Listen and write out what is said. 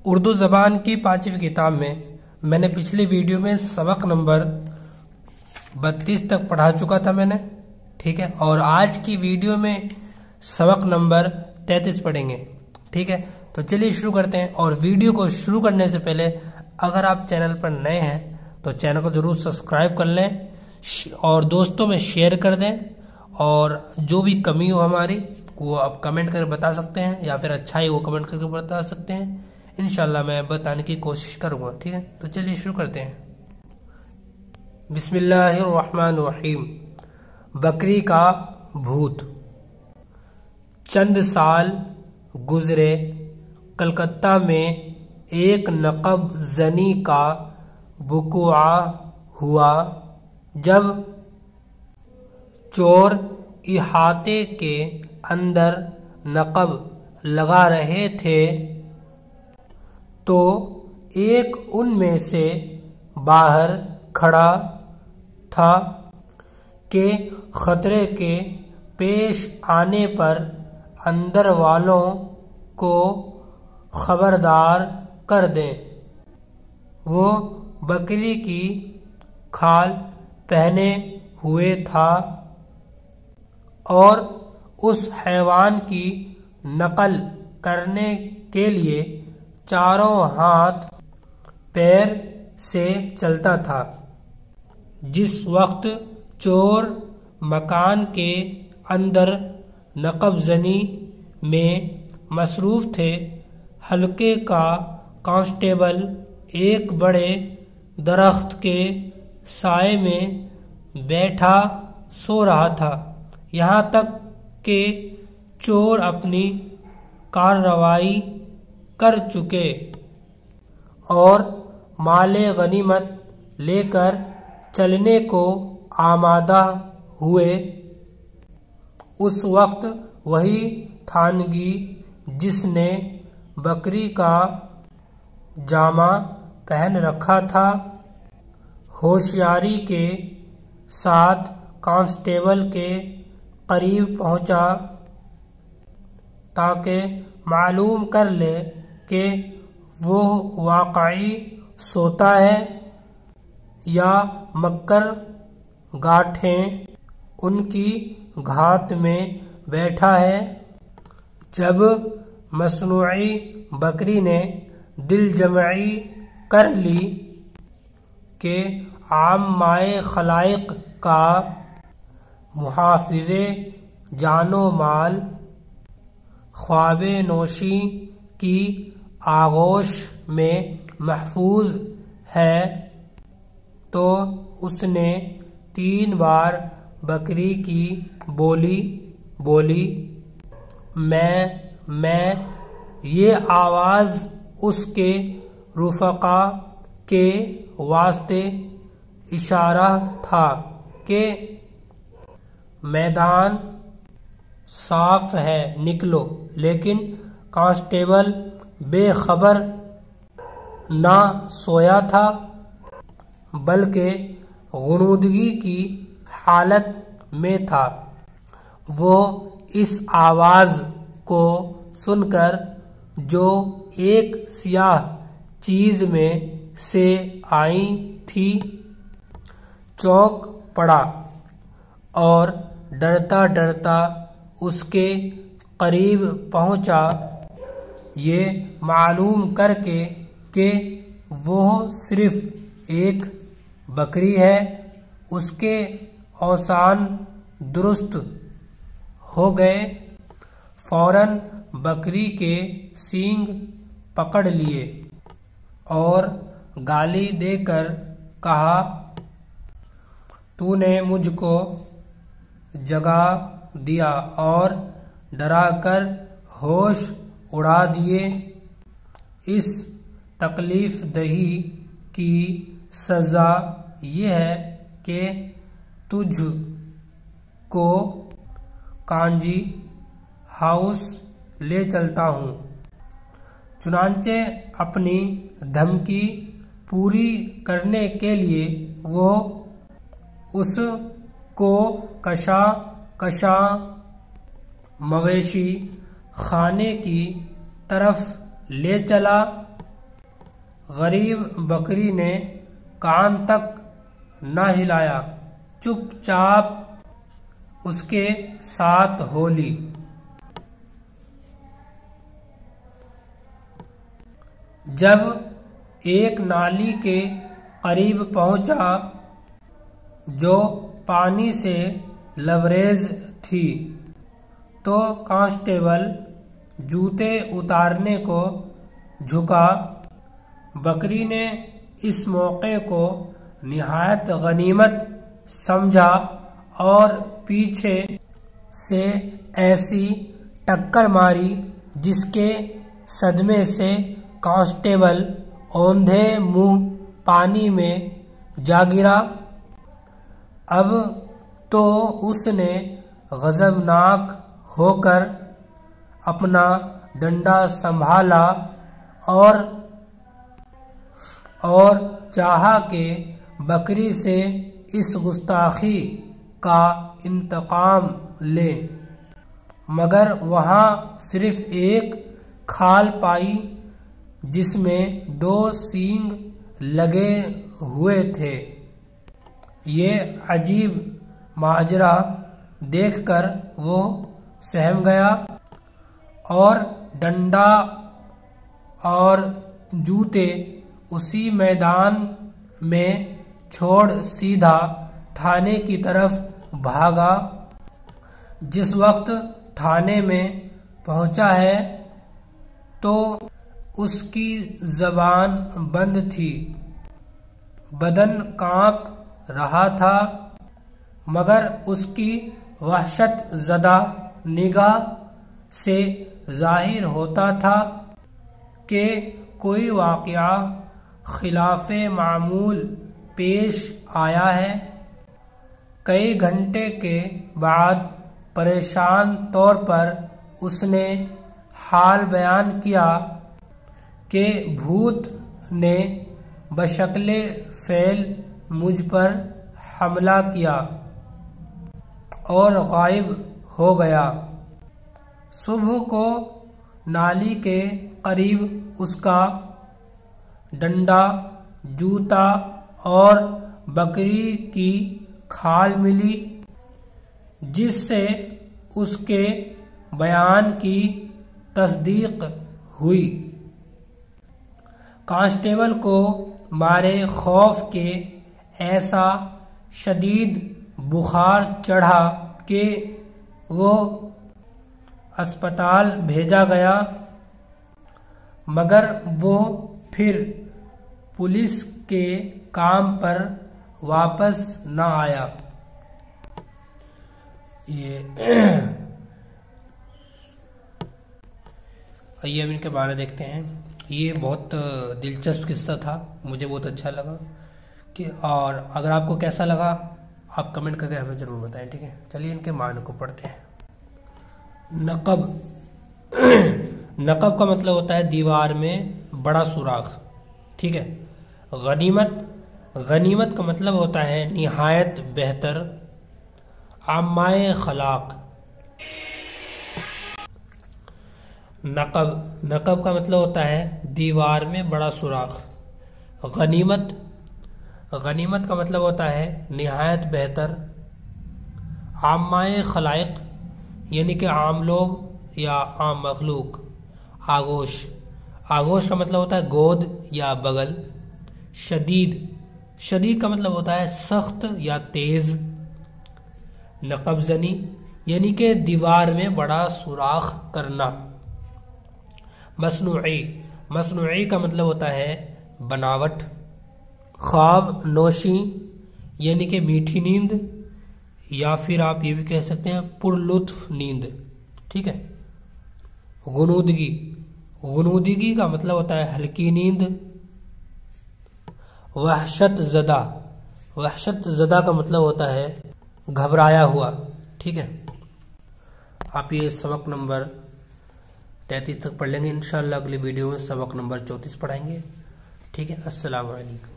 اردو زبان کی 5ویں کتاب میں نے پچھلی ویڈیو میں سبق نمبر 32 تک پڑھا چکا تھا ٹھیک ہے، اور آج کی ویڈیو میں سبق نمبر 33 پڑھیں گے، ٹھیک ہے۔ تو چلیے شروع کرتے ہیں، اور ویڈیو کو شروع کرنے سے پہلے اگر آپ چینل پر نئے ہیں تو چینل کو ضرور سبسکرائب کر لیں اور دوستوں میں شیئر کر دیں، اور جو بھی کمی ہو ہماری وہ آپ کمنٹ کر کے بتا سکتے ہیں، یا پھر اچھائی وہ کمنٹ کر کے بتا سکتے ہیں، انشاءاللہ میں بتانے کی کوشش کروں گا، ٹھیک ہے۔ تو چلیے شروع کرتے ہیں۔ بسم اللہ الرحمن الرحیم۔ بکری کا بھوت۔ چند سال گزرے، کلکتہ میں ایک نقب زنی کا وقوع ہوا۔ جب چور احاطے کے اندر نقب لگا رہے تھے تو ایک ان میں سے باہر کھڑا تھا کہ خطرے کے پیش آنے پر اندر والوں کو خبردار کر دیں۔ وہ بکری کی کھال پہنے ہوئے تھا اور اس حیوان کی نقل کرنے کے لیے چاروں ہاتھ پیر سے چلتا تھا۔ جس وقت چور مکان کے اندر نقب زنی میں مصروف تھے، حلقے کا کانسٹیبل ایک بڑے درخت کے سائے میں بیٹھا سو رہا تھا، یہاں تک کہ چور اپنی کارروائی کر چکے اور مال غنیمت لے کر چلنے کو آمادہ ہوئے۔ اس وقت وہی تھانگی جس نے بکری کا جامہ پہن رکھا تھا، ہوشیاری کے ساتھ کانسٹیبل کے قریب پہنچا تاکہ معلوم کر لے کہ وہ واقعی سوتا ہے یا مکر گاٹھیں ان کی گھات میں بیٹھا ہے۔ جب مصنوعی بکری نے دل جمعی کر لی کہ عامہ خلائق کا محافظ جان و مال خواب نوشی کی آغوش میں محفوظ ہے، تو اس نے 3 بار بکری کی بولی۔ میں یہ آواز اس کے رفقا کے واسطے اشارہ تھا کہ میدان صاف ہے، نکلو، لیکن کانسٹیبل بے خبر نہ سویا تھا بلکہ غنودگی کی حالت میں تھا۔ وہ اس آواز کو سن کر جو ایک سیاہ چیز میں سے آئی تھی چونک پڑا اور ڈرتا ڈرتا اس کے قریب پہنچا، یہ معلوم کر کے کہ وہ صرف ایک بکری ہے۔ اس کے اوسان درست ہو گئے، فوراً بکری کے سینگ پکڑ لیے اور گالی دے کر کہا، تو نے مجھ کو جگا دیا اور ڈرا کر ہوش اڑا دیے۔ اس تکلیف دہی کی سزا یہ ہے کہ تجھ کو کانجی ہاؤس لے چلتا ہوں۔ چنانچہ اپنی دھمکی پوری کرنے کے لیے وہ اس کو کشاں مویشی خانے کی طرف لے چلا غریب بکری نے کان تک نہ ہلایا، چپ چاپ اس کے ساتھ ہو لی۔ جب ایک نالی کے قریب پہنچا جو پانی سے لبریز تھی تو کانسٹیبل جوتے اتارنے کو جھکا۔ بکری نے اس موقع کو نہایت غنیمت سمجھا اور پیچھے سے ایسی ٹکر ماری جس کے صدمے سے کانسٹیبل اوندھے منہ پانی میں جا گرا۔ اب تو اس نے غضبناک ہو کر اپنا ڈنڈا سنبھالا اور چاہا کہ بکری سے اس گستاخی کا انتقام لے، مگر وہاں صرف ایک کھال پائی جس میں 2 سینگ لگے ہوئے تھے۔ یہ عجیب ماجرا دیکھ کر وہ سہم گیا اور ڈنڈا اور جوتے اسی میدان میں چھوڑ سیدھا تھانے کی طرف بھاگا۔ جس وقت تھانے میں پہنچا ہے تو اس کی زبان بند تھی، بدن کانپ رہا تھا، مگر اس کی وحشت زدہ نگاہ سے ظاہر ہوتا تھا کہ کوئی واقعہ خلاف معمول پیش آیا ہے۔ کئی گھنٹے کے بعد پریشان طور پر اس نے حال بیان کیا کہ بھوت نے بشکل فعل مجھ پر حملہ کیا اور غائب ہو گیا۔ صبح کو نالی کے قریب اس کا ڈنڈا، جوتا اور بکری کی کھال ملی، جس سے اس کے بیان کی تصدیق ہوئی۔ کانسٹیبل کو مارے خوف کے ایسا شدید بخار چڑھا کہ وہ اسپتال بھیجا گیا، مگر وہ پھر پولیس کے کام پر واپس نہ آیا۔ آئیے اب ان کے بارے دیکھتے ہیں۔ یہ بہت دلچسپ قصہ تھا، مجھے بہت اچھا لگا اور اگر آپ کو کیسا لگا آپ کمنٹ کر کے ہمیں ضرور بتائیں، ٹھیک ہے۔ چلیے ان کے معنی کو پڑھتے ہیں۔ نقب نقب کا مطلب ہوتا ہے دیوار میں بڑا سوراخ، ٹھیک ہے۔ غنیمت کا مطلب ہوتا ہے نہایت بہتر، عامہ خلاق۔ نقب کا مطلب ہوتا ہے دیوار میں بڑا سوراخ۔ غنیمت کا مطلب ہوتا ہے نہایت بہتر، عامہ خلائق یعنی کہ عام لوگ یا عام مخلوق۔ آغوش کا مطلب ہوتا ہے گود یا بغل۔ شدید کا مطلب ہوتا ہے سخت یا تیز۔ نقب زنی یعنی کہ دیوار میں بڑا سوراخ کرنا۔ مصنوعی کا مطلب ہوتا ہے بناوٹ۔ خواب نوشی یعنی کہ میٹھی نیند، یا پھر آپ یہ بھی کہہ سکتے ہیں پرلطف نیند، ٹھیک ہے۔ غنودگی کا مطلب ہوتا ہے ہلکی نیند۔ وحشت زدہ کا مطلب ہوتا ہے گھبرایا ہوا، ٹھیک ہے۔ آپ یہ سبق نمبر 33 تک پڑھ لیں گے، انشاءاللہ اگلی ویڈیو میں سبق نمبر 34 پڑھائیں گے، ٹھیک ہے۔ السلام علیکم۔